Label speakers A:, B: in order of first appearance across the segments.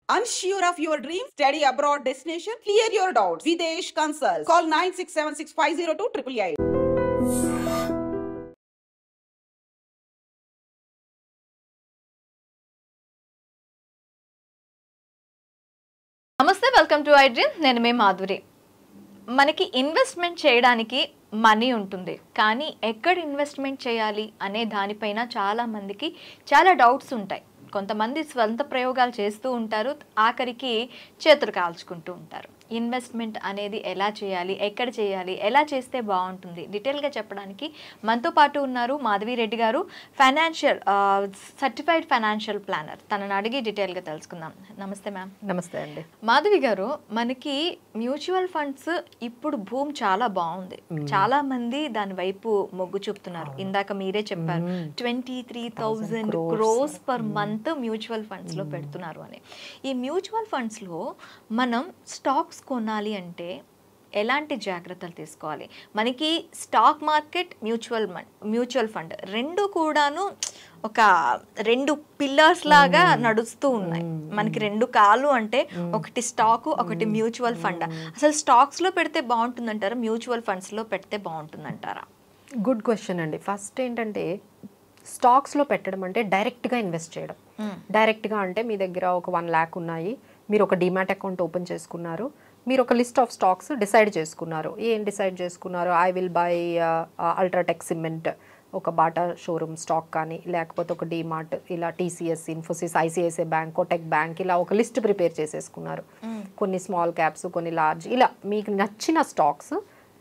A: Unsure of your dream? Study abroad destination? Clear your doubts. Videsh Consult. Call 9676502888.
B: నమస్తే, welcome to I dream. నేను మీ మాధురి. మనకి investment చేయడానికి money ఉంటుంది, కానీ ఎక్కడ ఇన్వెస్ట్మెంట్ చేయాలి అనే దానిపైన చాలా మందికి చాలా డౌట్స్ ఉంటాయి. కొంతమంది స్వంత ప్రయోగాలు చేస్తూ ఉంటారు, ఆఖరికి చేతులు కాల్చుకుంటూ ఉంటారు. ఇన్వెస్ట్మెంట్ అనేది ఎలా చేయాలి, ఎక్కడ చేయాలి, ఎలా చేస్తే బాగుంటుంది, డీటెయిల్గా చెప్పడానికి మనతో పాటు ఉన్నారు మాధవి రెడ్డి గారు, సర్టిఫైడ్ ఫైనాన్షియల్ ప్లానర్. తనని అడిగి డీటెయిల్గా తెలుసుకుందాం. నమస్తే మ్యామ్.
C: నమస్తే అండి.
B: మాధవి గారు, మనకి మ్యూచువల్ ఫండ్స్ ఇప్పుడు భూమి చాలా బాగుంది, చాలా మంది దాని వైపు మొగ్గు చూపుతున్నారు. ఇందాక మీరే చెప్పారు 23,000 crores per month mutual funds లో పెడుతున్నారు అని. ఈ మ్యూచువల్ ఫండ్స్ లో మనం స్టాక్స్ కొనాలి ఎలాంటి జాగ్రత్తలు తీసుకోవాలి? మనకి స్టాక్ మార్కెట్, మ్యూచువల్ ఫండ్ రెండు కూడాను ఒక రెండు పిల్లర్స్ లాగా నడుస్తూ ఉన్నాయి. మనకి రెండు కాళ్ళు అంటే ఒకటి స్టాక్, ఒకటి మ్యూచువల్ ఫండ్. అసలు స్టాక్స్ లో పెడితే బాగుంటుందంటారా, మ్యూచువల్ ఫండ్స్ లో పెడితే బాగుంటుందంటారా?
C: గుడ్ క్వశ్చన్ అండి. ఫస్ట్ ఏంటంటే, స్టాక్స్లో పెట్టడం అంటే డైరెక్ట్గా ఇన్వెస్ట్ చేయడం. డైరెక్ట్గా అంటే మీ దగ్గర ఒక 1 lakh ఉన్నాయి, మీరు ఒక డిమాట్ అకౌంట్ ఓపెన్ చేసుకున్నారు, మీరు ఒక లిస్ట్ ఆఫ్ స్టాక్స్ డిసైడ్ చేసుకున్నారు. ఏం డిసైడ్ చేసుకున్నారు? I will buy UltraTech cement, ఒక బాటా షోరూమ్ స్టాక్ కానీ, లేకపోతే ఒక డిమార్ట్, ఇలా TCS, Infosys, ICICI bank, Kotak bank, ఇలా ఒక లిస్ట్ ప్రిపేర్ చేసేసుకున్నారు. కొన్ని స్మాల్ క్యాప్స్, కొన్ని లార్జ్, ఇలా మీకు నచ్చిన స్టాక్స్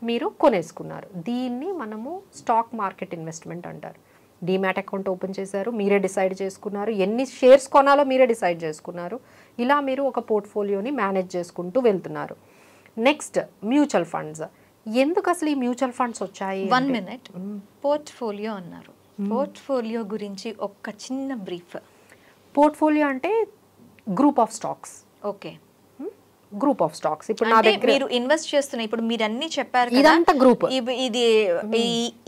C: మీరు కొనేసుకున్నారు. దీన్ని మనము స్టాక్ మార్కెట్ ఇన్వెస్ట్మెంట్ అంటారు. డిమాట్ అకౌంట్ ఓపెన్ చేశారు, మీరే డిసైడ్ చేసుకున్నారు, ఎన్ని షేర్స్ కొనాలో మీరే డిసైడ్ చేసుకున్నారు. ఇలా మీరు ఒక పోర్ట్ఫోలియోని మేనేజ్ చేసుకుంటూ వెళ్తున్నారు. Next, mutual funds. ఎందుకు అసలు ఈ మ్యూచువల్ ఫండ్స్ వచ్చాయి?
B: 1 minute. పోర్ట్ఫోలియో అన్నారు, పోర్ట్ఫోలియో గురించి ఒక చిన్న బ్రీఫ్.
C: పోర్ట్ఫోలియో అంటే group of stocks.
B: Okay,
C: group of stocks. ఇప్పుడు నా దగ్గర
B: మీరు ఇన్వెస్ట్ చేస్తున్న, ఇప్పుడు మీరు అన్ని చెప్పారు కదా,
C: ఇదంతా గ్రూప్.
B: ఇది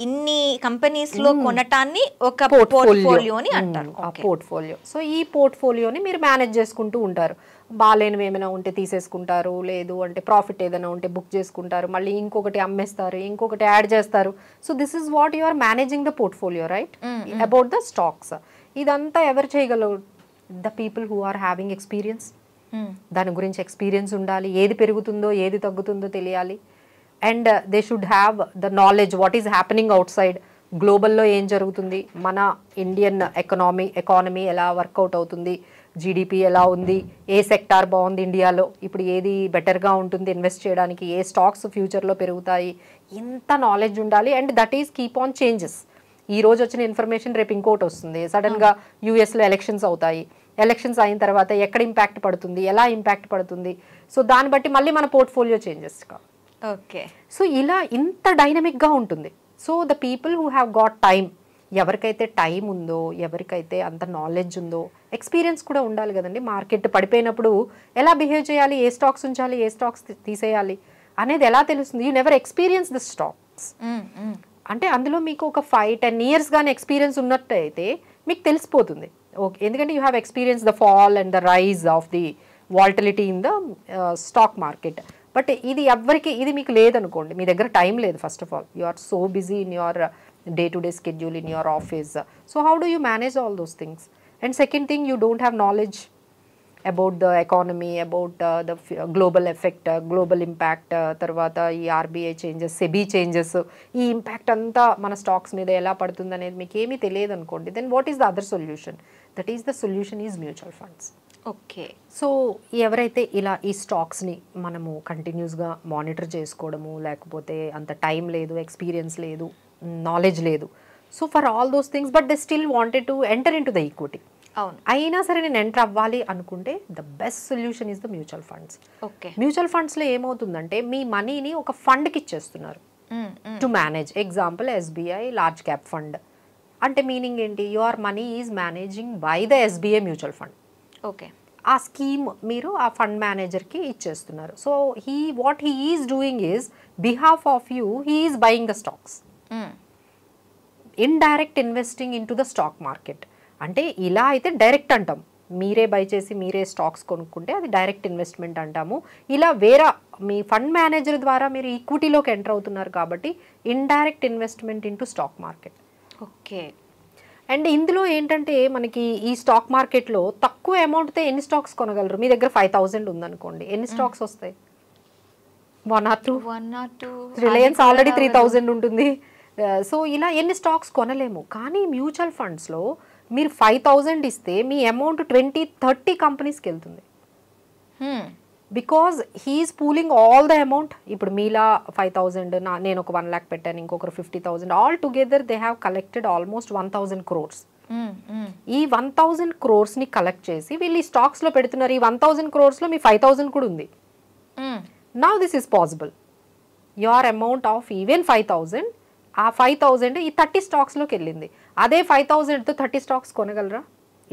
B: ఇన్ని కంపెనీస్ లో కొనటాన్ని ఒక పోర్ట్ఫోలియోని అంటారు.
C: పోర్ట్ఫోలియో. సో ఈ పోర్ట్ఫోలియోని మీరు మేనేజ్ చేసుకుంటూ ఉంటారు. బాలేనివి ఏమైనా ఉంటే తీసేసుకుంటారు, లేదు అంటే ప్రాఫిట్ ఏదైనా ఉంటే బుక్ చేసుకుంటారు, మళ్ళీ ఇంకొకటి అమ్మేస్తారు, ఇంకొకటి యాడ్ చేస్తారు. So this is what you are managing the portfolio, right? About the stocks. ఇదంతా ఎవరు చేయగలరు? The people who are having experience. దాని గురించి ఎక్స్పీరియన్స్ ఉండాలి, ఏది పెరుగుతుందో ఏది తగ్గుతుందో తెలియాలి. And they should have the knowledge what is happening outside. గ్లోబల్లో ఏం జరుగుతుంది, మన ఇండియన్ ఎకానమీ ఎలా వర్కౌట్ అవుతుంది, జీడిపి ఎలా ఉంది, ఏ సెక్టార్ బాగుంది ఇండియాలో, ఇప్పుడు ఏది బెటర్గా ఉంటుంది ఇన్వెస్ట్ చేయడానికి, ఏ స్టాక్స్ ఫ్యూచర్లో పెరుగుతాయి, ఇంత నాలెడ్జ్ ఉండాలి. And that is keep on changes. ఈ రోజు వచ్చిన ఇన్ఫర్మేషన్ రేపు ఇంకోటి వస్తుంది. సడన్గా యూఎస్లో ఎలక్షన్స్ అవుతాయి, ఎలక్షన్స్ అయిన తర్వాత ఎక్కడ ఇంపాక్ట్ పడుతుంది, ఎలా ఇంపాక్ట్ పడుతుంది, సో దాన్ని బట్టి మళ్ళీ మన పోర్ట్ఫోలియో చేంజెస్.
B: ఓకే,
C: సో ఇలా ఇంత డైనమిక్గా ఉంటుంది. So the people who have got time, ఎవరికైతే టైం ఉందో, ఎవరికైతే అంత నాలెడ్జ్ ఉందో, ఎక్స్పీరియన్స్ కూడా ఉండాలి కదండి. మార్కెట్ పడిపోయినప్పుడు ఎలా బిహేవ్ చేయాలి, ఏ స్టాక్స్ ఉంచాలి, ఏ స్టాక్స్ తీసేయాలి అనేది ఎలా తెలుస్తుంది? You never experience the stocks. అంటే అందులో మీకు ఒక 5-10 years కానీ ఎక్స్పీరియన్స్ ఉన్నట్టయితే మీకు తెలిసిపోతుంది. ఓకే, ఎందుకంటే you have experience the fall and the rise of the volatility in the stock market. But ఇది మీకు లేదనుకోండి, మీ దగ్గర టైం లేదు. First of all, you are so busy in your day to day schedule in your office. So how do you manage all those things? And second thing, you don't have knowledge about the economy, about the global effect, global impact, తర్వాత ఈ RBI changes, SEBI changes, ఈ impact అంతా మన stocks మీద ఎలా పడుతుంది అనేది మీకు ఏమీ తెలియదు అనుకోండి. Then what is the other solution? That is the solution is mutual funds.
B: Okay,
C: so ఎవరైతే ఇలా ఈ స్టాక్స్ని మనము కంటిన్యూస్గా మానిటర్ చేసుకోవడము, లేకపోతే అంత టైం లేదు, ఎక్స్పీరియన్స్ లేదు, నాలెడ్జ్ లేదు, so for all those things, but they still wanted to enter in to the equity.
B: అవును,
C: అయినా సరే నేను ఎంటర్ అవ్వాలి అనుకుంటే the best solution is the mutual funds.
B: Okay,
C: mutual ఫండ్స్లో ఏమవుతుందంటే మీ మనీని ఒక ఫండ్కి ఇచ్చేస్తున్నారు to manage. Example SBI large cap fund అంటే మీనింగ్ ఏంటి? Your money is managing by the SBI mutual fund.
B: Okay,
C: ఆ స్కీమ్ మీరు ఆ ఫండ్ మేనేజర్కి ఇచ్చేస్తున్నారు. So what he is doing is behalf of you he is buying the stocks. Indirect investing in to the stock market అంటే ఇలా అయితే direct అంటాం. మీరే బై చేసి మీరే స్టాక్స్ కొనుక్కుంటే అది డైరెక్ట్ ఇన్వెస్ట్మెంట్ అంటాము. ఇలా వేరే మీ ఫండ్ మేనేజర్ ద్వారా మీరు ఈక్విటీలోకి ఎంటర్ అవుతున్నారు కాబట్టి indirect investment into stock market.
B: Okay.
C: And ఇందులో ఏంటంటే మనకి ఈ స్టాక్ మార్కెట్లో తక్కువ అమౌంట్తో ఎన్ని స్టాక్స్ కొనగలరు? మీ దగ్గర 5,000 ఉందనుకోండి, ఎన్ని స్టాక్స్ వస్తాయి? 1 or 2. రిలయన్స్ ఆల్రెడీ 3,000 ఉంటుంది. సో ఇలా ఎన్ని స్టాక్స్ కొనలేము. కానీ మ్యూచువల్ ఫండ్స్లో మీరు 5,000 ఇస్తే మీ అమౌంట్ 20-30 కంపెనీస్కి వెళ్తుంది. Because he's pooling all the amount. ఇప్పుడు మీలా 5,000, నేను ఒక 1 lakh పెట్టాను, ఇంకొకరు 50,000, all together they have collected almost 1,000 crores. ఈ 1,000 crores-ని కలెక్ట్ చేసి వీళ్ళు ఈ స్టాక్స్లో పెడుతున్నారు. ఈ 1,000 crores-లో మీ 5,000 కూడా ఉంది. Now this is possible. Your amount of even 5,000, ఆ 5,000 ఈ 30 స్టాక్స్లోకి వెళ్ళింది. అదే 5,000తో 30 స్టాక్స్ కొనగలరా?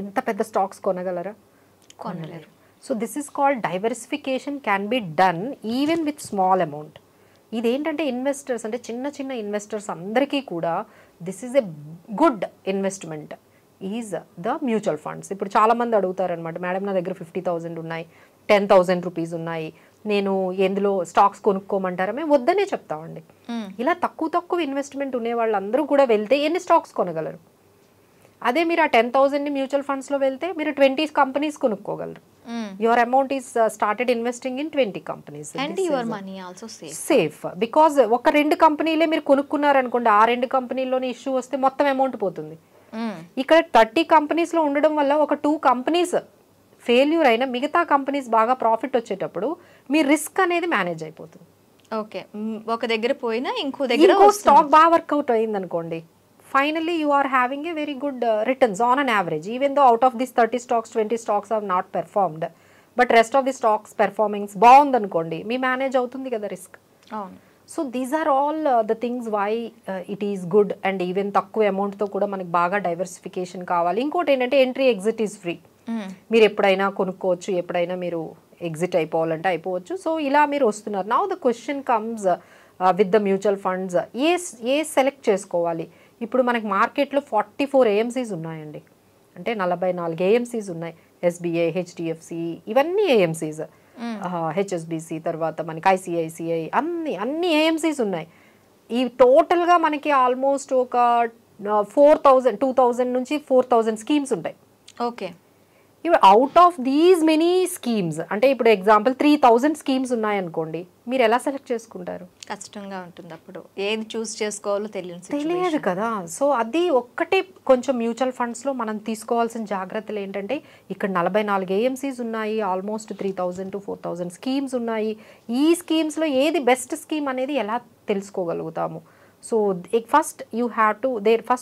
C: ఇంత పెద్ద స్టాక్స్ కొనగలరా? కొనలేరు. So this is called diversification can be done even with small amount. ఇదేంటంటే ఇన్వెస్టర్స్ అంటే చిన్న చిన్న ఇన్వెస్టర్స్ అందరికీ కూడా this is a good investment is the mutual funds. ఇప్పుడు చాలామంది అడుగుతారనమాట, మేడం నా దగ్గర 50,000 ఉన్నాయి, 10,000 rupees ఉన్నాయి, నేను ఎందులో స్టాక్స్ కొనుక్కోమంటారా? మేము వద్దనే చెప్తామండి. ఇలా తక్కువ ఇన్వెస్ట్మెంట్ ఉండే వాళ్ళందరూ కూడా వెళ్తే ఎన్ని స్టాక్స్ కొనగలరు? అదే మీరు ఆ 10,000ని మ్యూచువల్ ఫండ్స్లో వెళ్తే మీరు 20 కంపెనీస్ కొనుక్కోగలరు. Your amount is started investing in 20 companies.
B: And your money also
C: safe. Because ఒక 2 కంపెనీలే మీరు కొనుక్కున్నారనుకోండి, ఆ 2 కంపెనీల్లోనే ఇష్యూ వస్తే మొత్తం అమౌంట్ పోతుంది. ఇక్కడ 30 కంపెనీస్లో ఉండడం వల్ల ఒక 2 కంపెనీస్ ఫెయిల్యూర్ అయినా మిగతా కంపెనీస్ బాగా ప్రాఫిట్ వచ్చేటప్పుడు మీ రిస్క్ అనేది మేనేజ్ అయిపోతుంది.
B: ఓకే. ఒక దగ్గర పోయినా ఇంకో దగ్గర
C: స్టాక్ బాగా వర్కౌట్ అయింది అనుకోండి, finally you are having a very good returns on an average, even though out of these 30 stocks 20 stocks have not performed, but rest of the stocks performing బాగుంది అనుకోండి, మీ మేనేజ్ అవుతుంది కదా risk. So these are all the things why it is good. And even తక్కువ అమౌంట్తో కూడా మనకి బాగా diversification కావాలి. ఇంకోటి ఏంటంటే ఎంట్రీ ఎగ్జిట్ ఈజ్ ఫ్రీ. మీరు ఎప్పుడైనా కొనుక్కోవచ్చు, ఎప్పుడైనా మీరు ఎగ్జిట్ అయిపోవాలంటే అయిపోవచ్చు. సో ఇలా మీరు వస్తున్నారు. Now the question comes with the mutual funds, A select చేసుకోవాలి? ఇప్పుడు మనకి మార్కెట్లో 44 AMCs ఉన్నాయండి, అంటే 44 AMCs ఉన్నాయి. SBI, HDFC ఇవన్నీ AMCs, HSBC, తర్వాత మనకి ICICI, అన్ని AMCs ఉన్నాయి. ఈ టోటల్గా మనకి ఆల్మోస్ట్ ఒక 2,000 నుంచి 4,000 స్కీమ్స్ ఉంటాయి.
B: ఓకే.
C: ఇప్పుడు out of these many schemes, అంటే ఇప్పుడు ఎగ్జాంపుల్ 3,000 స్కీమ్స్ ఉన్నాయనుకోండి, మీరు ఎలా సెలెక్ట్ చేసుకుంటారు?
B: కష్టంగా ఉంటుంది. అప్పుడు ఏది చూస్ చేసుకోవాలో
C: తెలియదు కదా. సో అది ఒక్కటే కొంచెం మ్యూచువల్ ఫండ్స్లో మనం తీసుకోవాల్సిన జాగ్రత్తలు ఏంటంటే, ఇక్కడ 44 AMCs ఉన్నాయి, ఆల్మోస్ట్ 3,000 to 4,000 స్కీమ్స్ ఉన్నాయి. ఈ స్కీమ్స్లో ఏది బెస్ట్ స్కీమ్ అనేది ఎలా తెలుసుకోగలుగుతాము? So first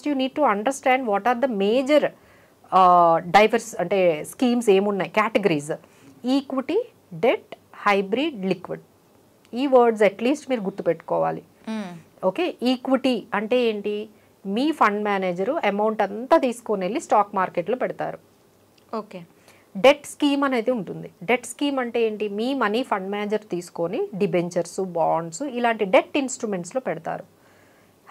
C: you need to understand what are the major diverse అంటే స్కీమ్స్ ఏమున్నాయి, categories: equity, debt, hybrid, liquid. ఈ వర్డ్స్ అట్లీస్ట్ మీరు గుర్తుపెట్టుకోవాలి. ఓకే. ఈక్విటీ అంటే ఏంటి? మీ ఫండ్ మేనేజరు అమౌంట్ అంతా తీసుకొని వెళ్ళి స్టాక్ మార్కెట్లో పెడతారు.
B: ఓకే.
C: డెట్ స్కీమ్ అనేది ఉంటుంది. డెట్ స్కీమ్ అంటే ఏంటి? మీ మనీ ఫండ్ మేనేజర్ తీసుకొని డిబెంచర్స్, బాండ్స్ ఇలాంటి డెట్ ఇన్స్ట్రుమెంట్స్లో పెడతారు.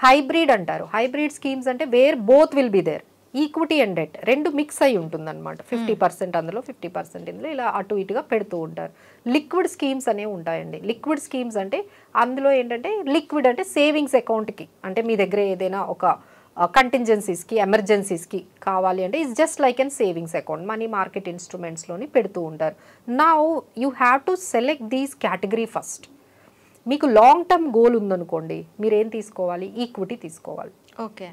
C: హైబ్రిడ్ అంటారు. హైబ్రిడ్ స్కీమ్స్ అంటే where both will be there. Equity and debt రెండు మిక్స్ అయి ఉంటుందన్నమాట. 50% అందులో, 50% ఇందులో, ఇలా అటు ఇటుగా పెడుతూ ఉంటారు. లిక్విడ్ స్కీమ్స్ అనేవి ఉంటాయండి. లిక్విడ్ స్కీమ్స్ అంటే అందులో ఏంటంటే, లిక్విడ్ అంటే సేవింగ్స్ అకౌంట్కి, అంటే మీ దగ్గర ఏదైనా ఒక కంటింజెన్సీస్కి, ఎమర్జెన్సీస్కి కావాలి అంటే it's just like an savings account. Money market ఇన్స్ట్రుమెంట్స్లోని పెడుతూ ఉంటారు. Now you have to select these category first. మీకు లాంగ్ టర్మ్ గోల్ ఉందనుకోండి, మీరేం తీసుకోవాలి? ఈక్విటీ తీసుకోవాలి.
B: ఓకే.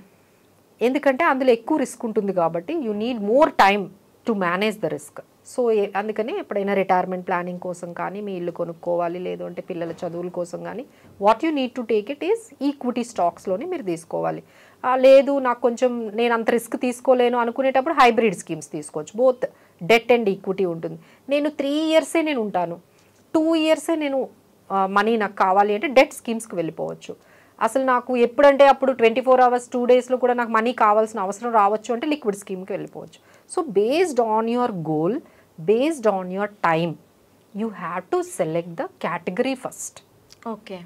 C: ఎందుకంటే అందులో ఎక్కువ రిస్క్ ఉంటుంది కాబట్టి you need more time to manage the risk. So అందుకని ఎప్పుడైనా రిటైర్మెంట్ ప్లానింగ్ కోసం కానీ, మీ ఇల్లు కొనుక్కోవాలి, లేదు అంటే పిల్లల చదువుల కోసం కానీ, what you need to take it is equity స్టాక్స్లోని మీరు తీసుకోవాలి. లేదు నాకు కొంచెం నేను అంత రిస్క్ తీసుకోలేను అనుకునేటప్పుడు హైబ్రిడ్ స్కీమ్స్ తీసుకోవచ్చు. బోత్ డెట్ అండ్ ఈక్విటీ ఉంటుంది. నేను 3 years నేను ఉంటాను, 2 years నేను మనీ నాకు కావాలి అంటే డెట్ స్కీమ్స్కి వెళ్ళిపోవచ్చు. అసలు నాకు ఎప్పుడంటే అప్పుడు 24 hours 2 daysలో కూడా నాకు మనీ కావాల్సిన అవసరం రావచ్చు అంటే లిక్విడ్ స్కీమ్కి వెళ్ళిపోవచ్చు. So based on your goal, based on your time, you have to select the category first.
B: Okay.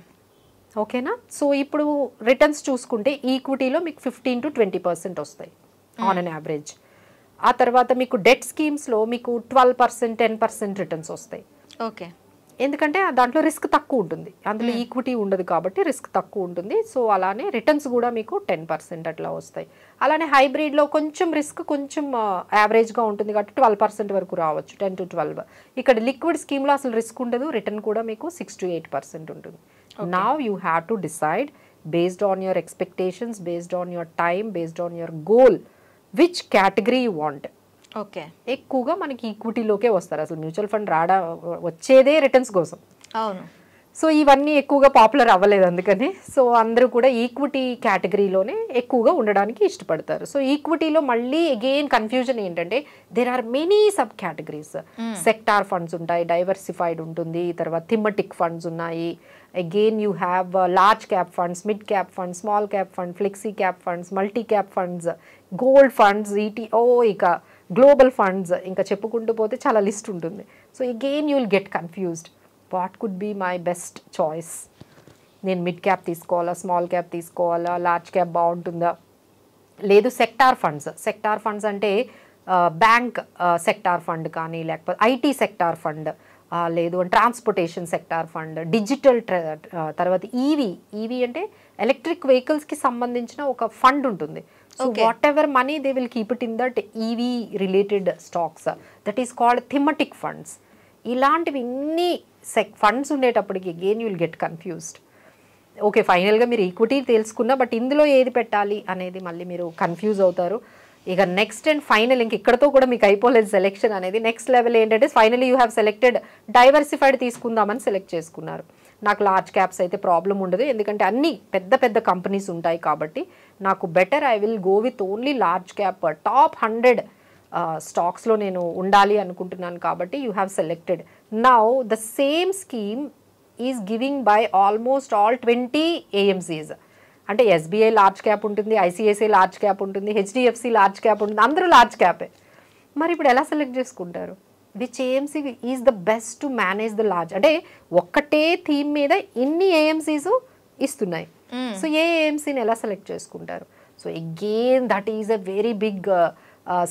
C: ఓకేనా? సో ఇప్పుడు రిటర్న్స్ చూసుకుంటే ఈక్విటీలో మీకు 15 to 20% వస్తాయి ఆన్ అన్ యావరేజ్. ఆ తర్వాత మీకు డెట్ స్కీమ్స్లో మీకు 12% 10% రిటర్న్స్ వస్తాయి.
B: ఓకే.
C: ఎందుకంటే దాంట్లో రిస్క్ తక్కువ ఉంటుంది, అందులో ఈక్విటీ ఉండదు కాబట్టి రిస్క్ తక్కువ ఉంటుంది. సో అలానే రిటర్న్స్ కూడా మీకు 10% అట్లా వస్తాయి. అలానే హైబ్రిడ్లో కొంచెం రిస్క్ కొంచెం యావరేజ్గా ఉంటుంది కాబట్టి 12% వరకు రావచ్చు, 10 to 12. ఇక్కడ లిక్విడ్ స్కీమ్లో అసలు రిస్క్ ఉండదు, రిటర్న్ కూడా మీకు 6 to 8% ఉంటుంది. Now you have to decide based on your expectations, based on your time, based on your goal, which category you want.
B: Okay.
C: ఎక్కువగా మనకి ఈక్విటీలోకే వస్తారు, అసలు మ్యూచువల్ ఫండ్ వచ్చేదే రిటర్న్స్ కోసం.
B: అవును.
C: సో ఇవన్నీ ఎక్కువగా పాపులర్ అవ్వలేదు అందుకని. సో అందరూ కూడా ఈక్విటీ కేటగిరీలోనే ఎక్కువగా ఉండడానికి ఇష్టపడతారు. సో ఈక్విటీలో మళ్ళీ అగైన్ కన్ఫ్యూజన్ ఏంటంటే there are many sub categories. Sector funds ఉంటాయి, డైవర్సిఫైడ్ ఉంటుంది, తర్వాత థిమటిక్ ఫండ్స్ ఉన్నాయి. Again you have large cap funds, mid cap funds, small cap fund, flexi cap funds, multi cap funds, gold funds, ఇక global funds, ఇంకా చెప్పుకుంటూ పోతే చాలా list ఉంటుంది. So again you will get confused. What could be my best choice? నేను mid cap తీసుకోవాలా, small cap తీసుకోవాలా, large cap బాగుంటుందా? లేదు సెక్టార్ ఫండ్స్. సెక్టార్ ఫండ్స్ అంటే బ్యాంక్ సెక్టార్ ఫండ్ కానీ, లేకపోతే ఐటీ సెక్టార్ ఫండ్, లేదు అంటే ట్రాన్స్పోర్టేషన్ సెక్టార్ ఫండ్, డిజిటల్, తర్వాత ఈవీ అంటే ఎలక్ట్రిక్ వెహికల్స్కి సంబంధించిన ఒక ఫండ్ ఉంటుంది. So whatever money they will keep it in that EV related stocks, that is called thematic funds. ఇలాంటివి ఇన్ని ఫండ్స్ ఉండేటప్పటికి again you will get confused. Okay, ఫైనల్గా మీరు ఈక్విటీ తెలుసుకున్నా, బట్ ఇందులో ఏది పెట్టాలి అనేది మళ్ళీ మీరు కన్ఫ్యూజ్ అవుతారు. ఇక నెక్స్ట్ అండ్ ఫైనల్, ఇంక ఇక్కడతో కూడా మీకు అయిపోలేదు సెలెక్షన్ అనేది. నెక్స్ట్ లెవెల్ ఏంటంటే finally you have selected diversified తీసుకుందామని సెలెక్ట్ చేసుకున్నారు. నాకు లార్జ్ క్యాప్స్ అయితే ప్రాబ్లం ఉండదు, ఎందుకంటే అన్ని పెద్ద పెద్ద కంపెనీస్ ఉంటాయి కాబట్టి నాకు better I will go with only large cap top 100 స్టాక్స్లో నేను ఉండాలి అనుకుంటున్నాను కాబట్టి you have selected. Now the same scheme is giving by almost all 20 AMCs. అంటే SBI లార్జ్ క్యాప్ ఉంటుంది, ICICI లార్జ్ క్యాప్ ఉంటుంది, HDFC లార్జ్ క్యాప్ ఉంటుంది, అందరూ లార్జ్ క్యాపే. మరి ఇప్పుడు ఎలా సెలెక్ట్ చేసుకుంటారు? Which AMC is the best to manage the large? అంటే ఒక్కటే థీమ్ మీద ఇన్ని AMCs ఇస్తున్నాయి. సో ఏ AMCని ఎలా సెలెక్ట్ చేసుకుంటారు? So again that is a very big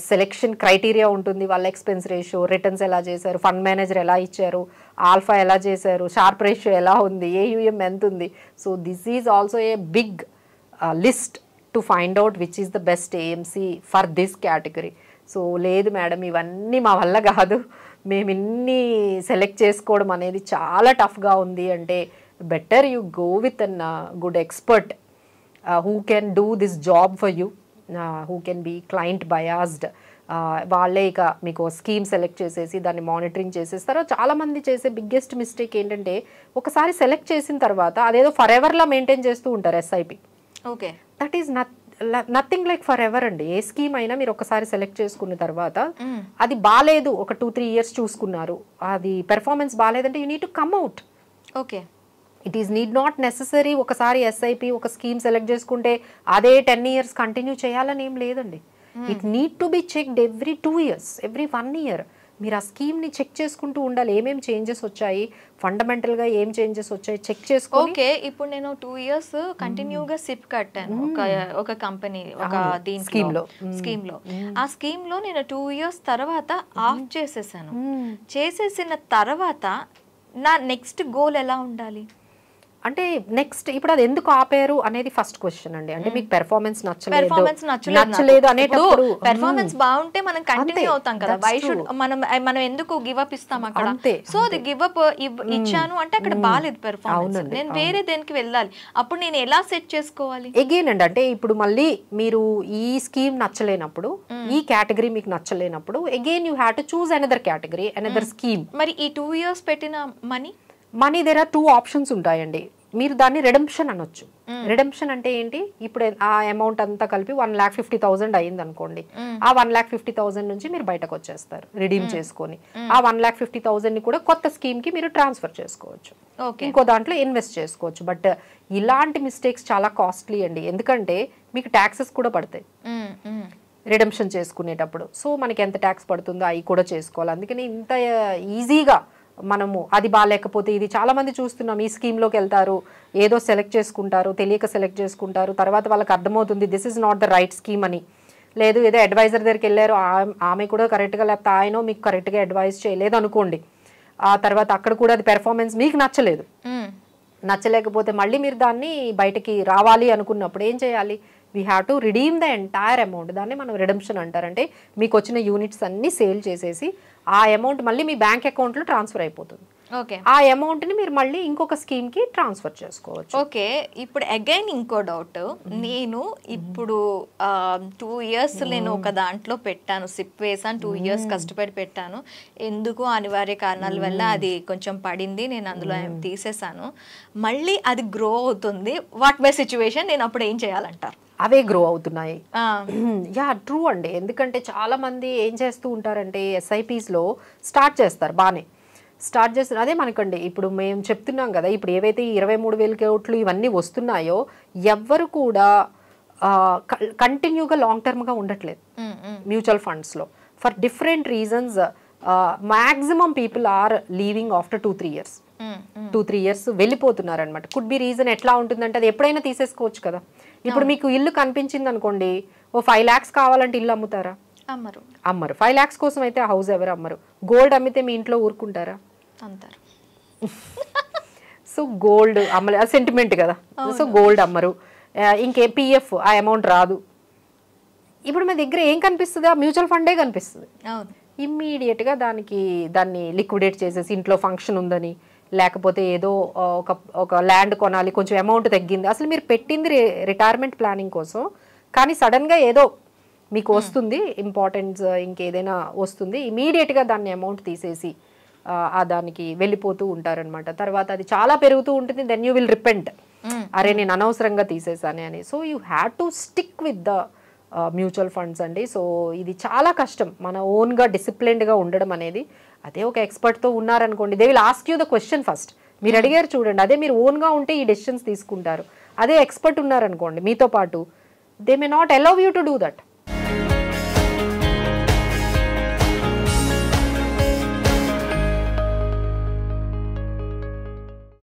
C: selection criteria ఉంటుంది. వాళ్ళ ఎక్స్పెన్స్ రేషియో, రిటర్న్స్ ఎలా చేశారు, ఫండ్ మేనేజర్ ఎలా ఇచ్చారు, ఆల్ఫా ఎలా చేశారు, షార్ప్ రేషియో ఎలా ఉంది, AUM ఎంత ఉంది. So this is also a big list to find out which is the best AMC for this category. So లేదు మేడం, ఇవన్నీ మా వల్ల కాదు, మేము ఇన్ని సెలెక్ట్ చేసుకోవడం అనేది చాలా టఫ్గా ఉంది అంటే better you go with an good expert who can do this job for you, who can be client biased. వాళ్ళే ఇక మీకు స్కీమ్ సెలెక్ట్ చేసేసి దాన్ని మానిటరింగ్ చేసేస్తారు. చాలామంది చేసే బిగ్గెస్ట్ మిస్టేక్ ఏంటంటే ఒకసారి సెలెక్ట్ చేసిన తర్వాత అదేదో ఫర్ ఎవర్లా మెయింటైన్ చేస్తూ ఉంటారు SIP.
B: Okay.
C: That is nothing like for ever అండి. ఏ స్కీమ్ అయినా మీరు ఒకసారి సెలెక్ట్ చేసుకున్న తర్వాత అది బాగాలేదు, ఒక 2-3 years చూసుకున్నారు, అది పెర్ఫార్మెన్స్ బాగాలేదంటే you need to come out.
B: Okay.
C: It is need not necessary ఒకసారి SIP ఒక స్కీమ్ సెలెక్ట్ చేసుకుంటే అదే 10 years కంటిన్యూ చేయాలని ఏం లేదండి. It need to be checked every 2 years, every 1 year. మీరు ఆ స్కీమ్ని చెక్ చేసుకుంటూ ఉండాలి. ఏమేమి చేంజెస్ వచ్చాయి, ఫండమెంటల్గా ఏం చేంజెస్ వచ్చాయి చెక్ చేసుకో.
B: ఓకే, ఇప్పుడు నేను 2 years కంటిన్యూగా సిప్ కట్టాను ఒక కంపెనీ, ఒక దీని స్కీమ్లో. ఆ స్కీమ్లో నేను 2 years తర్వాత ఆఫ్ చేసేసాను. చేసేసిన తర్వాత నా నెక్స్ట్ గోల్ ఎలా ఉండాలి?
C: అంటే నెక్స్ట్ ఇప్పుడు అది ఎందుకు ఆపారు అనేది ఫస్ట్ క్వశ్చన్ అండి. అంటే మీకు పెర్ఫార్మెన్స్ నచ్చలేదు అనేటప్పుడు,
B: పెర్ఫార్మెన్స్ బాగుంటే మనం కంటిన్యూ అవుతాం కదా. వై షుడ్ మనం ఎందుకు గివ్ అప్ ఇస్తాం అక్కడ? సో అది గివ్ అప్ ఇచ్చాను అంటే అక్కడ బాలేదు పెర్ఫార్మెన్స్, నేను వేరే దేనికి వెళ్ళాలి. అప్పుడు నేను ఎలా సెట్ చేసుకోవాలి?
C: అగైన్ అండి, అంటే ఇప్పుడు మళ్ళీ మీరు ఈ స్కీమ్ నచ్చలేనప్పుడు, ఈ కేటగిరీ మీకు నచ్చలేనప్పుడు again you have to choose another category, another scheme.
B: మరి ఈ 2 years పెట్టిన
C: మనీ దేర్ ఆర్ 2 options ఉంటాయండి. మీరు దాన్ని రెడెంప్షన్ అనొచ్చు. రెడెంప్షన్ అంటే ఏంటి? ఇప్పుడు ఆ అమౌంట్ అంతా కలిపి 1,50,000 అయింది అనుకోండి, ఆ 1,50,000 నుంచి మీరు బయటకు వచ్చేస్తారు రిడీమ్ చేసుకొని. ఆ 1,50,000 ని కూడా కొత్త స్కీమ్ కి మీరు ట్రాన్స్ఫర్ చేసుకోవచ్చు, ఇంకో దాంట్లో ఇన్వెస్ట్ చేసుకోవచ్చు. బట్ ఇలాంటి మిస్టేక్స్ చాలా కాస్ట్లీ అండి, ఎందుకంటే మీకు ట్యాక్సెస్ కూడా పడతాయి రిడెంప్షన్ చేసుకునేటప్పుడు. సో మనకి ఎంత ట్యాక్స్ పడుతుందో అవి కూడా చేసుకోవాలి. అందుకని ఇంత ఈజీగా మనము అది బాగాలేకపోతే ఇది చాలా మంది చూస్తున్నాం, ఈ స్కీమ్లోకి వెళ్తారు, ఏదో సెలెక్ట్ చేసుకుంటారు, తెలియక సెలెక్ట్ చేసుకుంటారు, తర్వాత వాళ్ళకి అర్థమవుతుంది this is not the right scheme అని. లేదు ఏదో అడ్వైజర్ దగ్గరికి వెళ్ళారు, ఆమె కూడా కరెక్ట్గా లేకపోతే ఆయన మీకు కరెక్ట్గా అడ్వైజ్ చేయలేదు అనుకోండి, ఆ తర్వాత అక్కడ కూడా అది పెర్ఫార్మెన్స్ మీకు నచ్చలేదు, నచ్చలేకపోతే మళ్ళీ మీరు దాన్ని బయటకి రావాలి అనుకున్నప్పుడు ఏం చేయాలి? We have to redeem the entire amount. దాన్ని మనం రిడమ్షన్ అంటారంటే మీకు వచ్చిన యూనిట్స్ అన్నీ సేల్ చేసేసి ఆ అమౌంట్ మళ్ళీ మీ బ్యాంక్ అకౌంట్లో ట్రాన్స్ఫర్ అయిపోతుంది.
B: ఓకే,
C: ఆ అమౌంట్ని మీరు మళ్ళీ ఇంకొక స్కీమ్కి ట్రాన్స్ఫర్ చేసుకోవచ్చు.
B: ఓకే, ఇప్పుడు అగైన్ ఇంకో డౌట్. నేను ఇప్పుడు 2 years నేను ఒక దాంట్లో పెట్టాను, సిప్ వేసాను, 2 years కష్టపడి పెట్టాను, ఎందుకు అనివార్య కారణాల వల్ల అది కొంచెం పడింది, నేను అందులో తీసేసాను, మళ్ళీ అది గ్రో అవుతుంది, వాట్ బై సిచ్యువేషన్, నేను అప్పుడు ఏం చేయాలంటారు?
C: అవే గ్రో అవుతున్నాయి. యా ట్రూ అండి. ఎందుకంటే చాలామంది ఏం చేస్తూ ఉంటారంటే ఎస్ఐపీస్లో స్టార్ట్ చేస్తారు, బాగానే స్టార్ట్ చేస్తారు. అదే మనకండి ఇప్పుడు మేము చెప్తున్నాం కదా, ఇప్పుడు ఏవైతే 23,000 కోట్లు ఇవన్నీ వస్తున్నాయో ఎవ్వరు కూడా కంటిన్యూగా లాంగ్ టర్మ్గా ఉండట్లేదు మ్యూచువల్ ఫండ్స్లో. For different reasons maximum people are leaving after 2-3 years. 2-3 years వెళ్ళిపోతున్నారు అనమాట. కుడ్ బి రీజన్ ఎట్లా ఉంటుందంటే అది ఎప్పుడైనా తీసేసుకోవచ్చు కదా. ఇప్పుడు మీకు ఇల్లు కనిపించింది అనుకోండి, ఓ 5 lakhs కావాలంటే ఇల్లు అమ్ముతారా? అమ్మరు. 5 lakhs కోసం అయితే హౌస్ ఎవరు అమ్మరు. గోల్డ్ అమ్మితే మీ ఇంట్లో ఊరుకుంటారా?
B: అంటారు.
C: సో గోల్డ్ అమ్మలే, అది సెంటిమెంట్ కదా. సో గోల్డ్ అమ్మరు. ఇంకే పిఎఫ్ ఆ అమౌంట్ రాదు. ఇప్పుడు మీ దగ్గర ఏం కనిపిస్తుంది? ఆ మ్యూచువల్ ఫండే కనిపిస్తుంది. ఇమ్మీడియట్గా దాన్ని లిక్విడేట్ చేసేసి ఇంట్లో ఫంక్షన్ ఉందని, లేకపోతే ఏదో ఒక ల్యాండ్ కొనాలి, కొంచెం అమౌంట్ తగ్గింది, అసలు మీరు పెట్టింది రిటైర్మెంట్ ప్లానింగ్ కోసం, కానీ సడన్గా ఏదో మీకు వస్తుంది ఇంపార్టెన్స్, ఇంకేదైనా వస్తుంది, ఇమీడియట్గా దాన్ని అమౌంట్ తీసేసి దానికి వెళ్ళిపోతూ ఉంటారనమాట. తర్వాత అది చాలా పెరుగుతూ ఉంటుంది. దెన్ యూ విల్ రిపెంట్, అరే నేను అనవసరంగా తీసేసానే అని. So you have to stick with the mutual funds అండి. సో ఇది చాలా కష్టం, మన ఓన్గా డిసిప్లిన్డ్గా ఉండడం అనేది. అదే ఒక ఎక్స్పర్ట్తో ఉన్నారనుకోండి, they will ask you the question first. మీరు అడిగారు చూడండి, అదే మీరు ఓన్గా ఉంటే ఈ డెసిషన్స్ తీసుకుంటారు. అదే ఎక్స్పర్ట్ ఉన్నారనుకోండి మీతో పాటు, they may not allow you to do that.